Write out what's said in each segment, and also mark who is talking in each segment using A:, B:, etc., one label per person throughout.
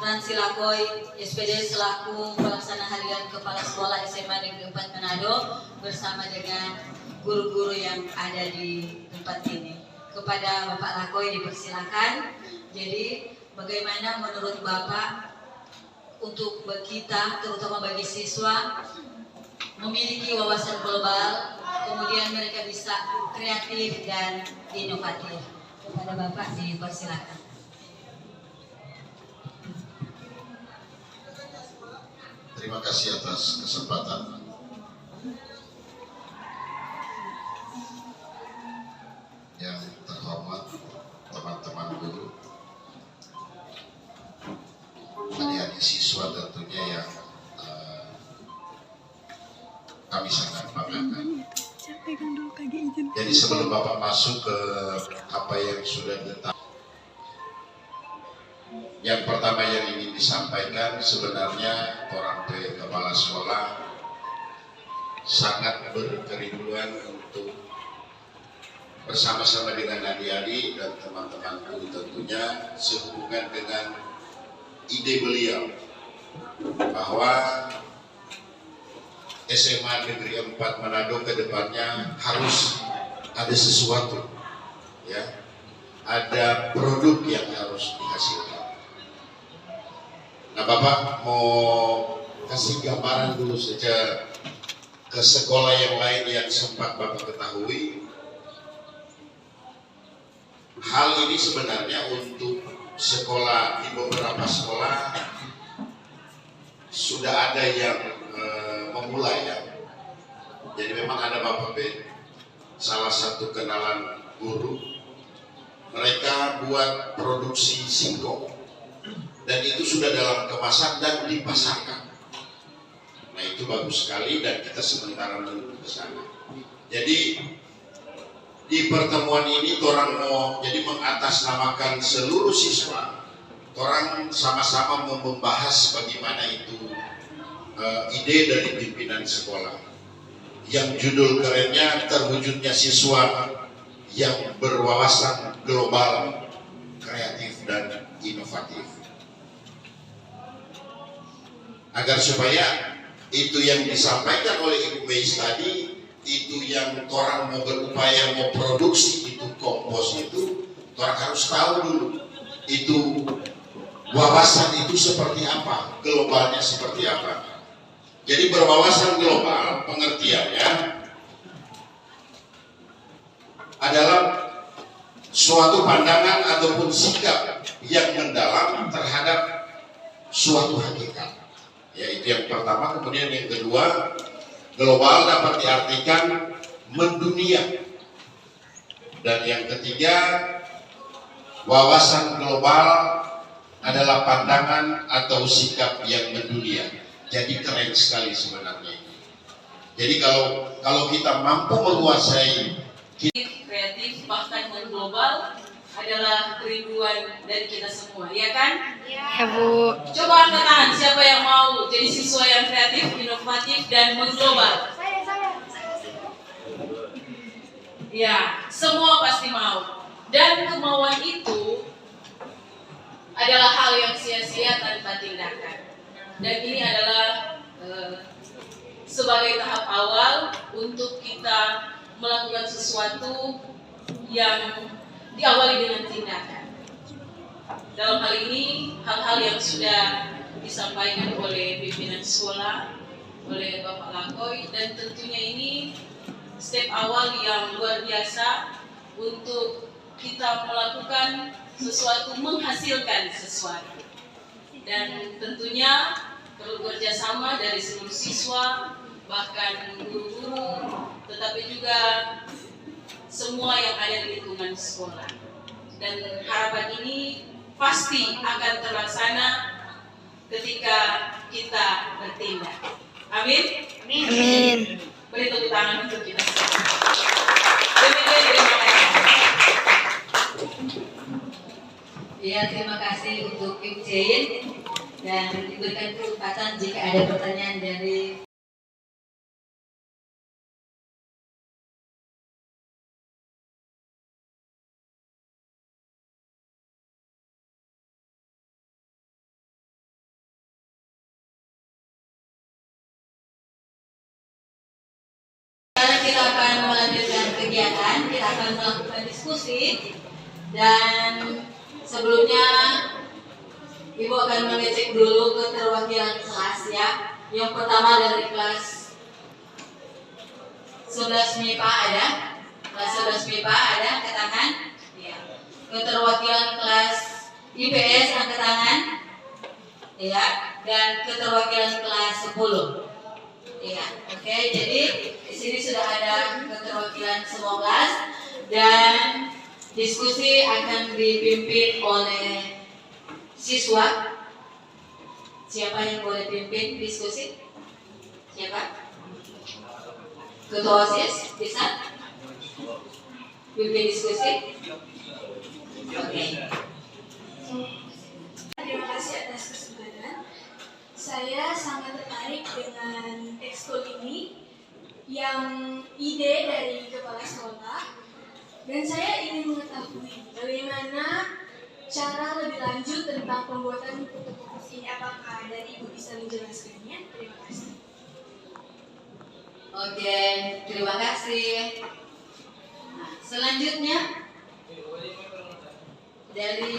A: Fransi Lakoy, SPD selaku pelaksana harian Kepala Sekolah SMA Negeri 4 Manado bersama dengan guru-guru yang ada di tempat ini. Kepada Bapak Lakoy dipersilakan. Jadi bagaimana menurut Bapak untuk kita, terutama bagi siswa, memiliki wawasan global, kemudian mereka bisa kreatif dan inovatif. Kepada Bapak dipersilakan.
B: Terima kasih atas kesempatan. Yang terhormat teman-teman guru, adik-adik siswa tentunya yang kami sangat banggakan. Jadi sebelum Bapak masuk ke apa yang sudah ditetapkan, yang pertama yang ingin disampaikan sebenarnya orang tua kepala sekolah sangat berkerinduan untuk bersama-sama dengan adik-adik dan teman-teman guru tentunya sehubungan dengan ide beliau bahwa SMA Negeri 4 Manado ke depannya harus ada sesuatu, ya, ada produk yang harus dihasilkan. Nah, Bapak mau kasih gambaran dulu saja ke sekolah yang lain yang sempat Bapak ketahui. Hal ini sebenarnya untuk sekolah, di beberapa sekolah sudah ada yang memulai, ya. Jadi memang ada Bapak B, salah satu kenalan guru, mereka buat produksi singkong. Dan itu sudah dalam kemasan dan dipasarkan. Nah, itu bagus sekali dan kita sementara menuju ke sana. Jadi di pertemuan ini orang mau jadi mengatasnamakan seluruh siswa. Orang sama-sama membahas bagaimana itu ide dari pimpinan sekolah. Yang judul kerennya terwujudnya siswa yang berwawasan global, kreatif dan inovatif. Agar supaya itu yang disampaikan oleh Ibu Meis tadi, itu yang orang mau berupaya mau produksi itu kompos itu, orang harus tahu dulu itu wawasan itu seperti apa, globalnya seperti apa. Jadi berwawasan global pengertiannya adalah suatu pandangan ataupun sikap yang mendalam terhadap suatu hakikat. Ya, itu yang pertama. Kemudian yang kedua, global dapat diartikan mendunia. Dan yang ketiga, wawasan global adalah pandangan atau sikap yang mendunia. Jadi keren sekali sebenarnya. Jadi kalau kita mampu menguasai
A: kreatif bahkan global adalah kerinduan dari kita semua, ya kan?
C: Ya, Bu.
A: Coba angkat tangan siapa yang mau jadi siswa yang kreatif, inovatif dan mengglobal. Ya, semua pasti mau. Dan kemauan itu adalah hal yang sia-sia tanpa tindakan. Dan ini adalah sebagai tahap awal untuk kita melakukan sesuatu yang diawali dengan tindakan. Dalam hal ini, hal-hal yang sudah disampaikan oleh pimpinan sekolah, oleh Bapak Lakoy, dan tentunya ini step awal yang luar biasa untuk kita melakukan sesuatu, menghasilkan sesuatu. Dan tentunya perlu kerjasama dari seluruh siswa, bahkan guru-guru, tetapi juga semua yang ada di lingkungan sekolah. Dan harapan ini pasti akan terlaksana ketika kita bertindak. Amin.
C: Amin.
A: Beri tepuk tangan untuk kita semua. Demikian, terima kasih. Ya, terima kasih untuk Ibu Jain dan diberikan kesempatan jika ada pertanyaan dari jelaskan, kita akan melakukan diskusi. Dan sebelumnya Ibu akan mengecek dulu keterwakilan kelas ya. Yang pertama dari kelas 11 MIPA ada? Kelas 11 MIPA ada, angkat tangan? Iya. Keterwakilan kelas IPS angkat tangan? Iya. Dan keterwakilan kelas 10. Iya. Oke, jadi di sini sudah ada keterwakilan semua kelas dan diskusi akan dipimpin oleh siswa. Siapa yang boleh pimpin diskusi? Siapa? Ketua OSIS bisa pimpin diskusi? Oke.
D: Terima kasih atas kesempatan. Saya sangat tertarik dengan ekskul ini yang ide dari kepala sekolah, dan saya ingin mengetahui bagaimana cara lebih lanjut tentang pembuatan pupuk-pupuk ini. Apakah dari Ibu bisa menjelaskannya? Terima kasih.
A: Oke, terima kasih. Nah, selanjutnya dari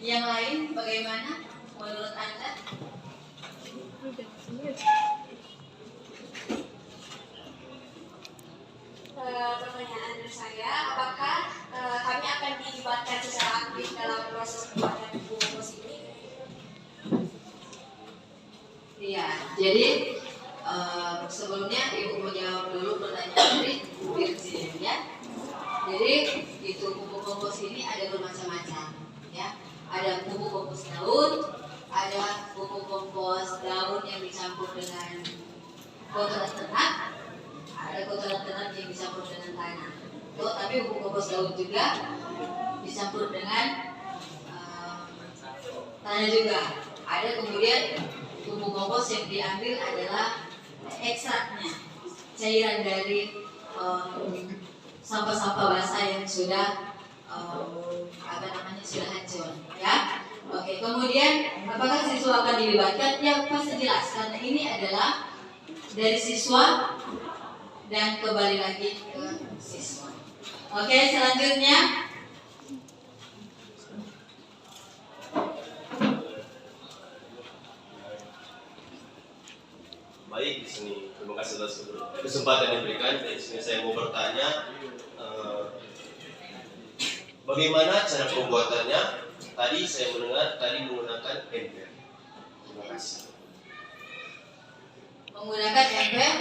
A: yang lain bagaimana menurut Anda?
D: Pertanyaan dari saya, apakah kami akan dilibatkan secara aktif dalam proses pembuatan pupuk ini?
A: Iya, jadi sebelumnya Ibu mau jawab dulu pertanyaan dari Virgin ya. Jadi itu pupuk kompos ini ada bermacam-macam ya. Ada pupuk kompos daun, ada pupuk kompos daun yang dicampur dengan kotoran ternak, ada kotoran ternak yang dicampur dengan tanah. Oh, tapi pupuk kompos daun juga dicampur dengan tanah juga. Ada kemudian pupuk kompos yang diambil adalah ekstraknya, cairan dari sampah-sampah basah yang sudah sudah hancur ya. Oke, kemudian apakah siswa akan dilibatkan? Ya pasti jelas karena ini adalah dari siswa dan kembali lagi ke siswa. Oke, selanjutnya
E: baik. Di sini terima kasih atas kesempatan yang diberikan. Di sini saya mau bertanya bagaimana cara pembuatannya. Tadi saya mendengar menggunakan ember. Terima kasih.
A: menggunakan ember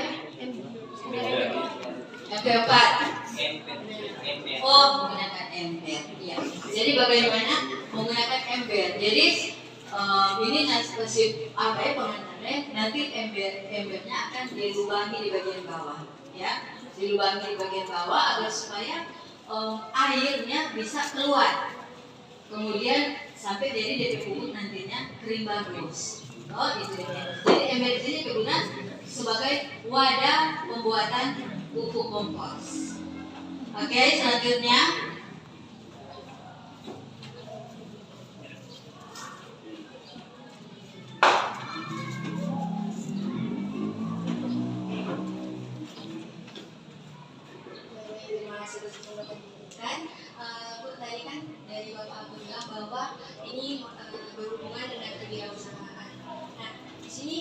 A: MP4. Oh, menggunakan ember. Iya. Jadi bagaimana menggunakan ember? Jadi ini nasib pengantarnya nanti embernya akan dilubangi di bagian bawah, ya, dilubangi di bagian bawah agar supaya airnya bisa keluar. Kemudian sampai jadi dari pupuk nantinya kering bagus. Oh, itu ya. Jadi ember ini berguna sebagai wadah pembuatan pupuk kompos. Oke, selanjutnya
D: tadi kan dari Bapak Abu bilang bahwa ini berhubungan dengan kewirausahaan. Nah, di sini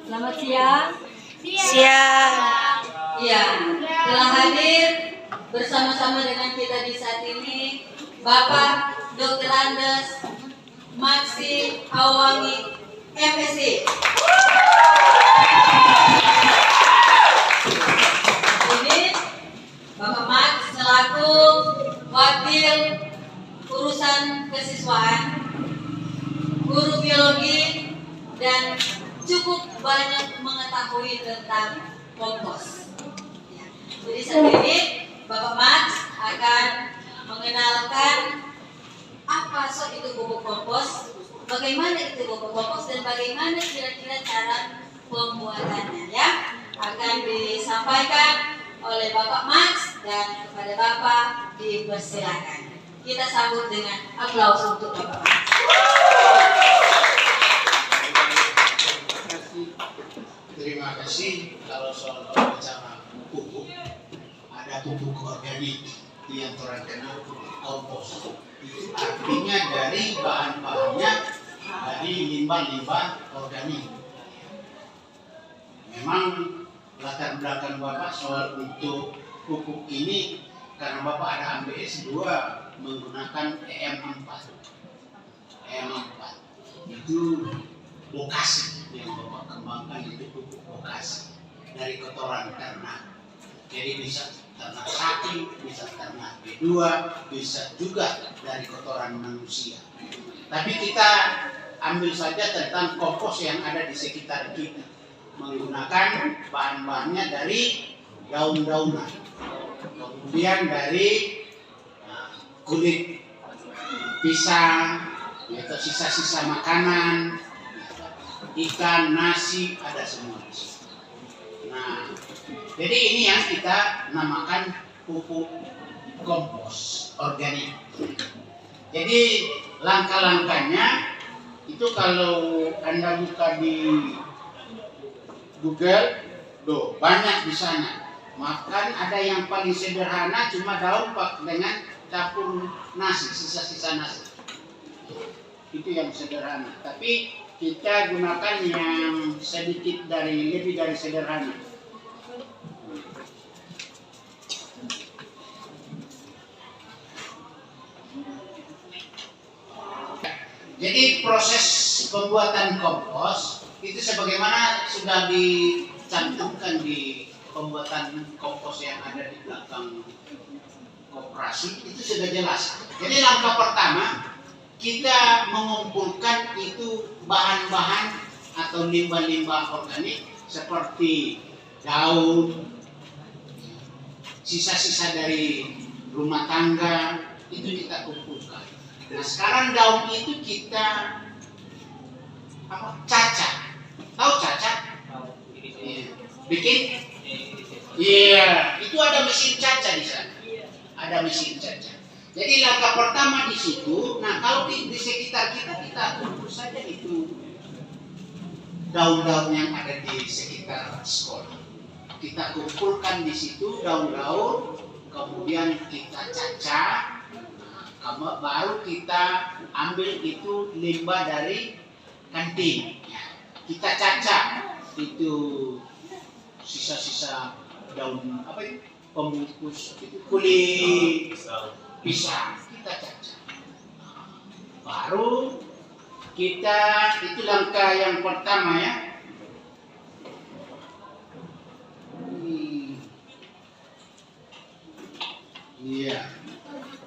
A: Selamat siang.
C: Siang.
A: Ya, telah hadir bersama-sama dengan kita di saat ini Bapak Dr. Andes Maksi Awangi MSc. Ini Bapak Max selaku wakil urusan kesiswaan, guru biologi, dan cukup banyak mengetahui tentang kompos. Ya. Jadi saat ini Bapak Max akan mengenalkan apa itu pupuk kompos, bagaimana itu pupuk kompos, dan bagaimana kira-kira cara pembuatannya, ya. Akan disampaikan oleh Bapak Max dan kepada Bapak dipersilakan. Kita sambut dengan aplaus untuk Bapak Max.
F: Terima kasih. Kalau soal bicara pupuk, ada pupuk organik yang terkenal pupuk kompos. Itu artinya dari bahan-bahannya dari limbah-limbah organik. Memang latar belakang Bapak soal untuk pupuk ini karena Bapak ada ambil S2 menggunakan EM4. EM4 itu lokasi yang Bapak kembangkan itu pupuk lokasi dari kotoran ternak. Jadi bisa ternak sapi, bisa ternak B2, bisa juga dari kotoran manusia. Tapi kita ambil saja tentang kompos yang ada di sekitar kita, menggunakan bahan-bahannya dari daun-daunan, kemudian dari kulit pisang, atau sisa-sisa makanan, ikan, nasi, ada semua di situ. Nah, jadi ini yang kita namakan pupuk kompos organik. Jadi langkah-langkahnya itu kalau Anda buka di Google, banyak di sana. Makan ada yang paling sederhana cuma daun dengan campur nasi, sisa-sisa nasi. Itu yang sederhana. Tapi kita gunakan yang sedikit lebih dari sederhana. Jadi proses pembuatan kompos itu sebagaimana sudah dicantumkan di pembuatan kompos yang ada di belakang koperasi itu sudah jelas. Jadi langkah pertama kita mengumpulkan itu bahan-bahan atau limbah-limbah organik seperti daun, sisa-sisa dari rumah tangga itu kita kumpulkan. Nah sekarang daun itu kita cacah. Tahu cacah? Bikin? Iya, itu ada mesin cacah di sana. Ada mesin cacah. Jadi langkah pertama di situ. Nah kalau di sekitar kita kumpul saja itu daun-daun yang ada di sekitar sekolah. Kita kumpulkan di situ daun-daun, kemudian kita cacah. Baru kita ambil itu limbah dari kantin. Kita cacah itu sisa-sisa daun pembungkus itu kulit pisang kita cacah. Baru kita itu langkah yang pertama ya. Iya.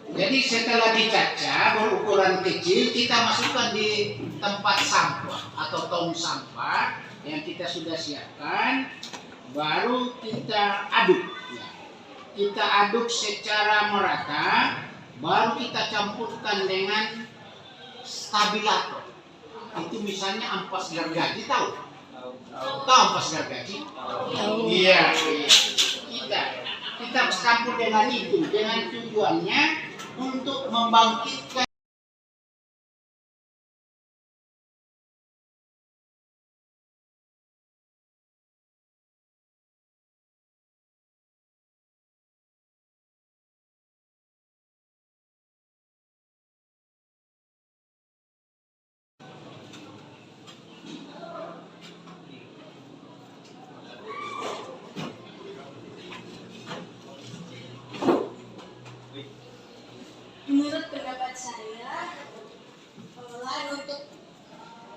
F: Jadi setelah dicacah berukuran kecil kita masukkan di tempat sampah atau tong sampah yang kita sudah siapkan. Baru kita aduk. Kita aduk secara merata. Baru kita campurkan dengan stabilator. Itu misalnya ampas gergaji, tahu? Tahu ampas gergaji? Iya. Kita campur dengan itu dengan tujuannya untuk membangkitkan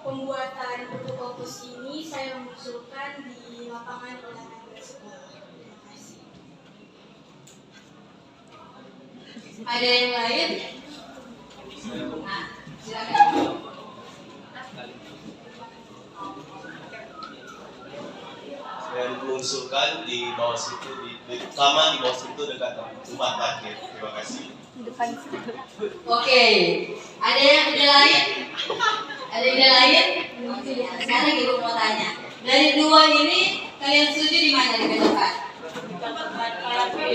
D: pembuatan pupuk kompos ini saya mengusulkan di lapangan olahraga sekolah. Terima kasih.
A: Ada yang lain? Nah, silakan.
E: Dan mengusulkan di bawah situ, di taman di bawah situ dekat tempat parkir. Terima kasih.
A: Oke, ada yang ide lain? Ada ide lain? Oke, sekarang ibu mau tanya. Dari dua ini kalian setuju di mana di depan?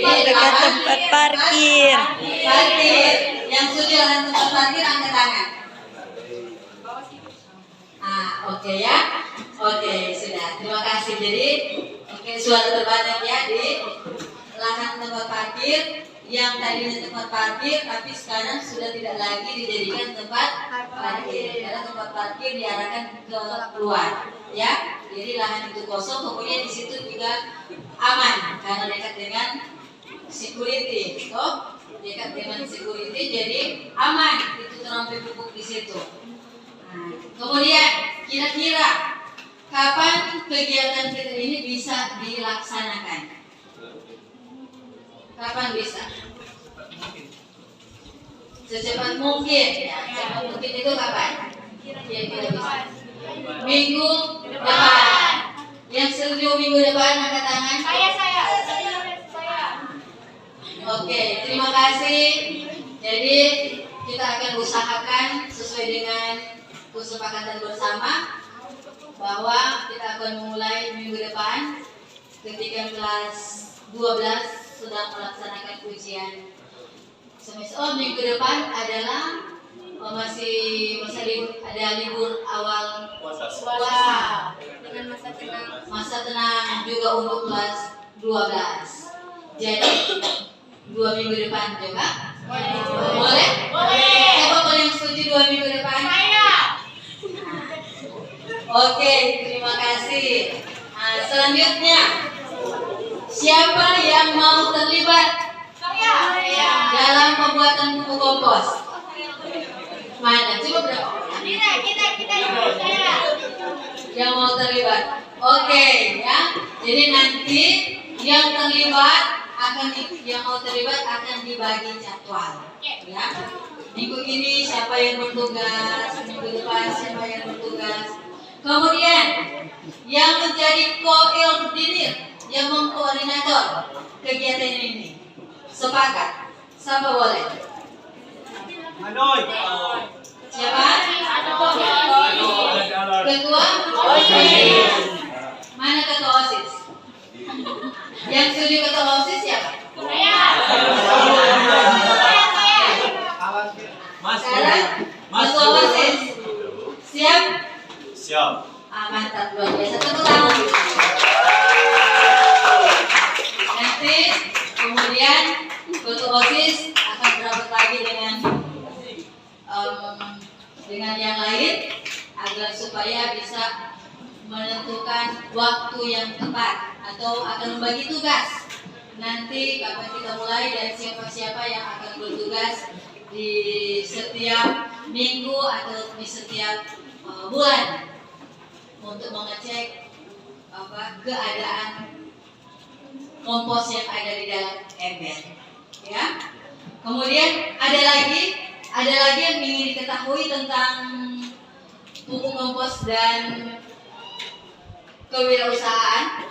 C: Dekat tempat parkir.
A: Parkir. Yang setuju dengan tempat parkir angkat tangan. Oke ya. Oke, sudah. Terima kasih. Jadi, suara terbanyak ya di lahan tempat parkir yang tadinya tempat parkir tapi sekarang sudah tidak lagi dijadikan tempat parkir karena tempat parkir diarahkan ke luar ya. Jadi lahan itu kosong, kemudian di situ juga aman karena dekat dengan security, toh dekat dengan security jadi aman itu terampil pupuk di situ. Nah, kemudian kira-kira kapan kegiatan kita ini bisa dilaksanakan? Kapan bisa? Secepat mungkin ya. Secepat mungkin itu kapan? Kira-kira bisa. Minggu depan. Yang setuju minggu depan angkat tangan. Saya. Oke, terima kasih. Jadi kita akan usahakan sesuai dengan kesepakatan bersama bahwa kita akan memulai minggu depan ketika kelas 12 sedang melaksanakan ujian semester. Minggu depan adalah masih masa libur, ada libur awal puasa dengan masa tenang juga untuk kelas 12. Jadi 2 minggu depan juga boleh? Siapa boleh yang setuju 2 minggu depan? Oke, terima kasih. Nah, selanjutnya siapa yang mau terlibat dalam pembuatan pupuk kompos? Mana? Coba berapa orang? Yang mau terlibat. Oke, ya. Jadi nanti yang mau terlibat akan dibagi jadwal. Ya. Minggu ini siapa yang bertugas, minggu depan siapa yang bertugas. Kemudian yang menjadi koordinir, yang mengkoordinator kegiatan ini sepakat. Siapa boleh? Siapa? Ketua OSIS. Mana ketua OSIS? Yang setuju ketua OSIS siapa? Sekarang ketua OSIS. Siap?
E: Siap.
A: Mantap, luar biasa. Tepuk tangan. Nanti kemudian ketua OSIS akan berapat lagi dengan yang lain agar supaya bisa menentukan waktu yang tepat atau akan membagi tugas. Nanti kapan kita mulai dan siapa-siapa yang akan bertugas di setiap minggu atau di setiap bulan untuk mengecek keadaan kompos yang ada di dalam ember. Ya. Kemudian ada lagi yang ingin diketahui tentang pupuk kompos dan kewirausahaan.